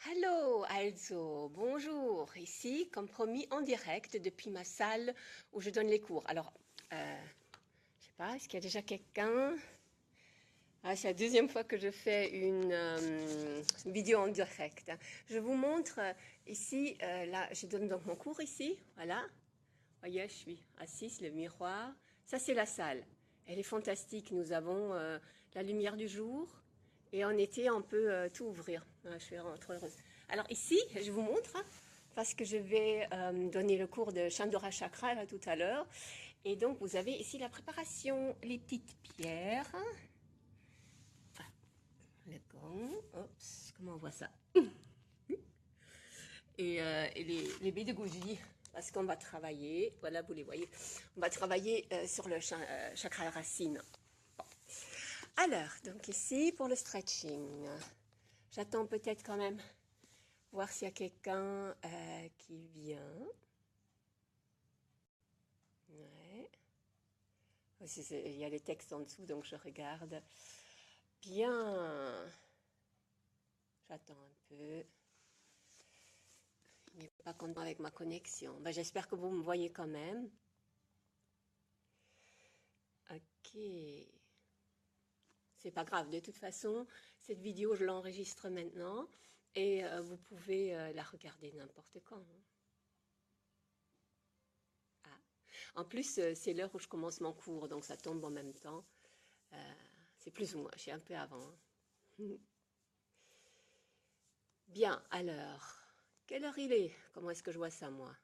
Hallo, also, bonjour, ici, comme promis, en direct depuis ma salle où je donne les cours. Alors, je sais pas, est-ce qu'il y a déjà quelqu'un? Ah, c'est la deuxième fois que je fais une vidéo en direct, hein. Je vous montre ici, là, je donne donc mon cours ici, voilà. Voyez, je suis assise, le miroir. Ça, c'est la salle. Elle est fantastique. Nous avons la lumière du jour et en été, on peut tout ouvrir. Je suis trop heureuse. Alors ici, je vous montre, hein, parce que je vais donner le cours de Chandra Chakra là, tout à l'heure. Et donc, vous avez ici la préparation, les petites pierres. Enfin, le gong. Oups, comment on voit ça? Et les baies de goji, parce qu'on va travailler, voilà, vous les voyez, on va travailler sur le chakra racine. Bon. Alors, donc ici, pour le stretching, j'attends peut-être quand même voir s'il y a quelqu'un qui vient. Ouais. Il y a les textes en dessous, donc je regarde. Bien. J'attends un peu. Il n'est pas content avec ma connexion. Ben, j'espère que vous me voyez quand même. Ok. C'est pas grave, de toute façon, cette vidéo, je l'enregistre maintenant et vous pouvez la regarder n'importe quand, hein. Ah. En plus, c'est l'heure où je commence mon cours, donc ça tombe en même temps. C'est plus ou moins, je suis un peu avant, hein. Bien, alors, quelle heure il est? Comment est-ce que je vois ça, moi?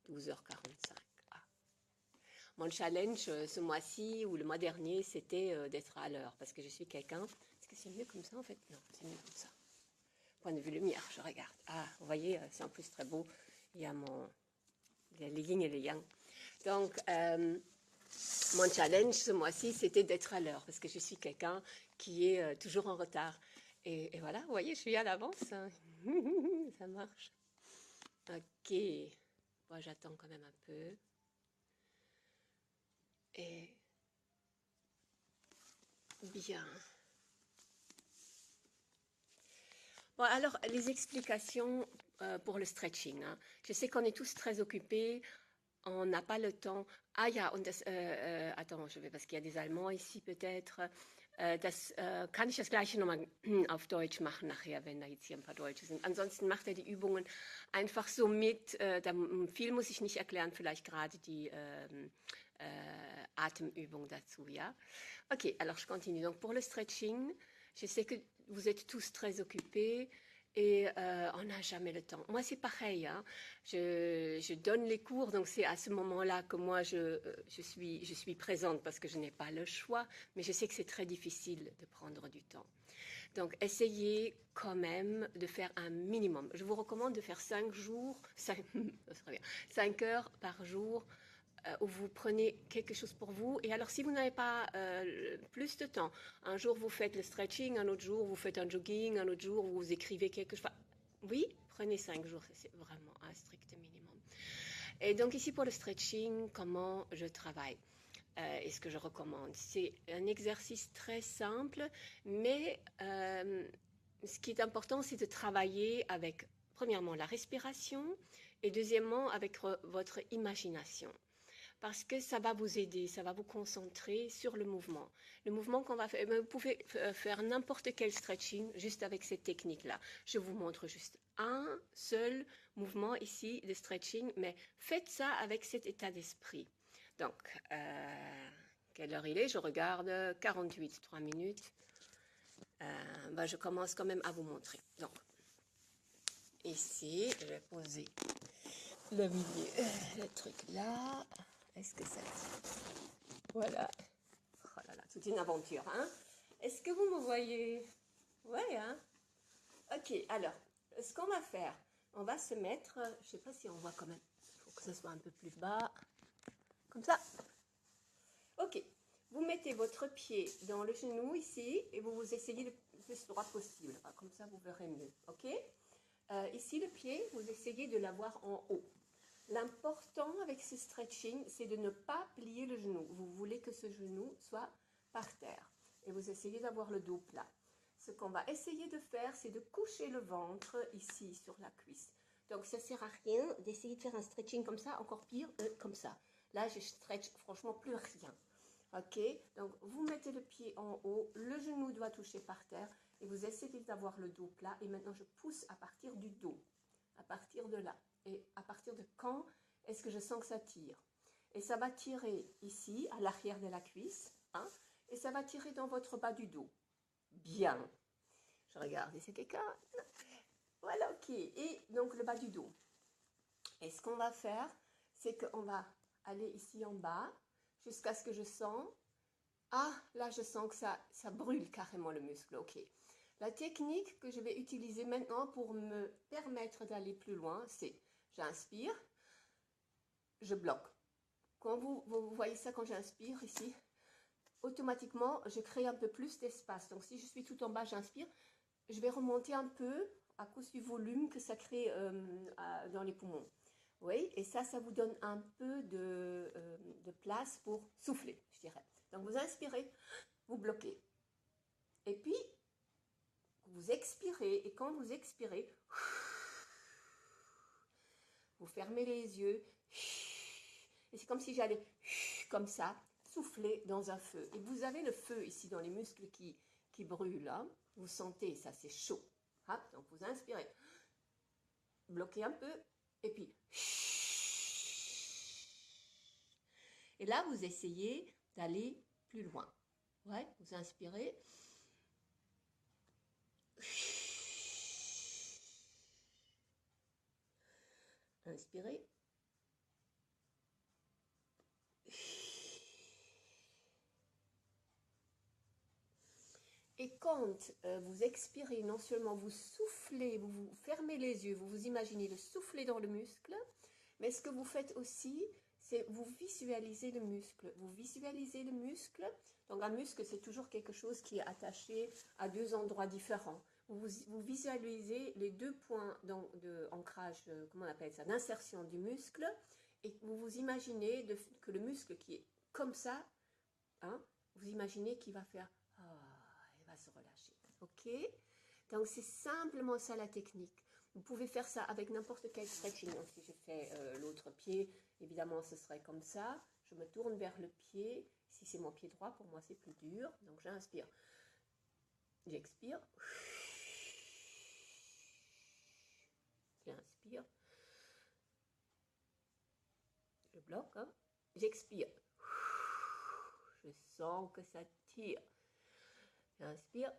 12h45. Ah. Mon challenge ce mois-ci ou le mois dernier, c'était d'être à l'heure parce que je suis quelqu'un. Est-ce que c'est mieux comme ça en fait? Non, c'est mieux comme ça. Point de vue lumière, je regarde. Ah, vous voyez, c'est en plus très beau. Il y a les yin et les yang. Donc, mon challenge ce mois-ci, c'était d'être à l'heure parce que je suis quelqu'un qui est toujours en retard. Et voilà, vous voyez, je suis à l'avance, hein. Ça marche. Ok. Bon, j'attends quand même un peu. Et bien. Bon, alors, les explications pour le stretching, hein. Je sais qu'on est tous très occupés, on n'a pas le temps. Ah ja, und das, attends, je vais, parce qu'il y a des Allemands ici peut-être. Das kann ich das gleiche nochmal auf Deutsch machen nachher, wenn da jetzt hier ein paar Deutsche sind. Ansonsten macht er die Übungen einfach so mit. Viel muss ich nicht erklären, vielleicht gerade die Atemübung dazu, ja. Ok, alors je continue. Donc pour le stretching, je sais que vous êtes tous très occupés et on n'a jamais le temps. Moi, c'est pareil, hein. Je donne les cours, donc c'est à ce moment-là que moi, je suis présente parce que je n'ai pas le choix, mais je sais que c'est très difficile de prendre du temps. Donc, essayez quand même de faire un minimum. Je vous recommande de faire 5 jours, 5 heures par jour où vous prenez quelque chose pour vous. Et alors, si vous n'avez pas plus de temps, un jour vous faites le stretching, un autre jour vous faites un jogging, un autre jour vous écrivez quelque chose. Enfin, oui, prenez 5 jours, c'est vraiment un strict minimum. Et donc ici pour le stretching, comment je travaille et ce que je recommande, c'est un exercice très simple, mais ce qui est important, c'est de travailler avec, premièrement, la respiration et deuxièmement, avec votre imagination. Parce que ça va vous aider, ça va vous concentrer sur le mouvement. Le mouvement qu'on va faire, vous pouvez faire n'importe quel stretching juste avec cette technique-là. Je vous montre juste un seul mouvement ici de stretching, mais faites ça avec cet état d'esprit. Donc, quelle heure il est? Je regarde 48, 3 minutes. Je commence quand même à vous montrer. Donc, ici, je vais poser le milieu, le truc là. Est-ce que ça tient? Voilà. Oh là là, toute une aventure, hein? Est-ce que vous me voyez? Ouais, hein? Ok, alors, ce qu'on va faire, on va se mettre, je ne sais pas si on voit quand même, il faut que ce soit un peu plus bas, comme ça. Ok, vous mettez votre pied dans le genou ici et vous essayez le plus droit possible, comme ça vous verrez mieux, ok? Ici, le pied, vous essayez de l'avoir en haut. L'important avec ce stretching, c'est de ne pas plier le genou. Vous voulez que ce genou soit par terre. Et vous essayez d'avoir le dos plat. ce qu'on va essayer de faire, c'est de coucher le ventre ici sur la cuisse. Donc, ça ne sert à rien d'essayer de faire un stretching comme ça, encore pire, comme ça. Là, je stretch franchement plus rien. Ok, donc vous mettez le pied en haut, le genou doit toucher par terre et vous essayez d'avoir le dos plat. Et maintenant, je pousse à partir du dos, à partir de là. Et à partir de quand est-ce que je sens que ça tire? Et ça va tirer ici, à l'arrière de la cuisse, hein, et ça va tirer dans votre bas du dos. Bien. Je regarde, c'est quelqu'un? Voilà, ok. Et donc le bas du dos. Et ce qu'on va faire, c'est qu'on va aller ici en bas, jusqu'à ce que je sens, ah, là je sens que ça brûle carrément le muscle, ok. La technique que je vais utiliser maintenant pour me permettre d'aller plus loin, c'est j'inspire, je bloque. Quand vous voyez ça quand j'inspire ici, automatiquement je crée un peu plus d'espace. Donc si je suis tout en bas, j'inspire, je vais remonter un peu à cause du volume que ça crée dans les poumons. Oui, et ça vous donne un peu de place pour souffler, je dirais. Donc vous inspirez, vous bloquez. Et puis, vous expirez. Et quand vous expirez, vous fermez les yeux. Et c'est comme si j'allais, comme ça, souffler dans un feu. Et vous avez le feu ici dans les muscles qui brûlent. Hein. Vous sentez, ça c'est chaud. Hop, donc vous inspirez. Bloquez un peu. Et puis... Et là, vous essayez d'aller plus loin. Ouais, vous inspirez. Inspirez. Et quand vous expirez, non seulement vous soufflez, vous fermez les yeux, vous vous imaginez le souffler dans le muscle, mais ce que vous faites aussi, c'est vous visualisez le muscle. Vous visualisez le muscle. Donc un muscle, c'est toujours quelque chose qui est attaché à deux endroits différents. Vous visualisez les deux points d'ancrage, comment on appelle ça, d'insertion du muscle, et vous vous imaginez que le muscle qui est comme ça, hein, vous imaginez qu'il va faire... il va se relâcher. Ok? Donc c'est simplement ça la technique. Vous pouvez faire ça avec n'importe quel stretching. Donc, si je fais l'autre pied, évidemment, ce serait comme ça. Je me tourne vers le pied. Si c'est mon pied droit, pour moi, c'est plus dur. Donc, j'inspire. J'expire. J'inspire. Je bloque. Hein. J'expire. Je sens que ça tire. J'inspire.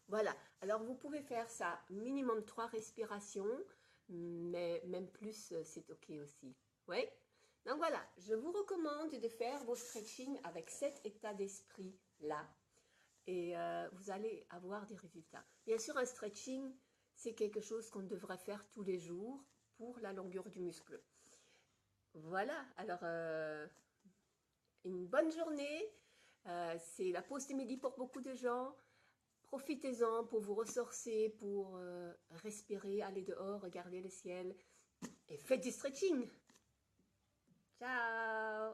Voilà, alors vous pouvez faire ça minimum 3 respirations, mais même plus, c'est ok aussi. Oui, donc voilà, je vous recommande de faire vos stretching avec cet état d'esprit-là et vous allez avoir des résultats. Bien sûr, un stretching, c'est quelque chose qu'on devrait faire tous les jours pour la longueur du muscle. Voilà, alors une bonne journée, c'est la pause de midi pour beaucoup de gens. Profitez-en pour vous ressourcer, pour respirer, aller dehors, regarder le ciel et faites du stretching. Ciao!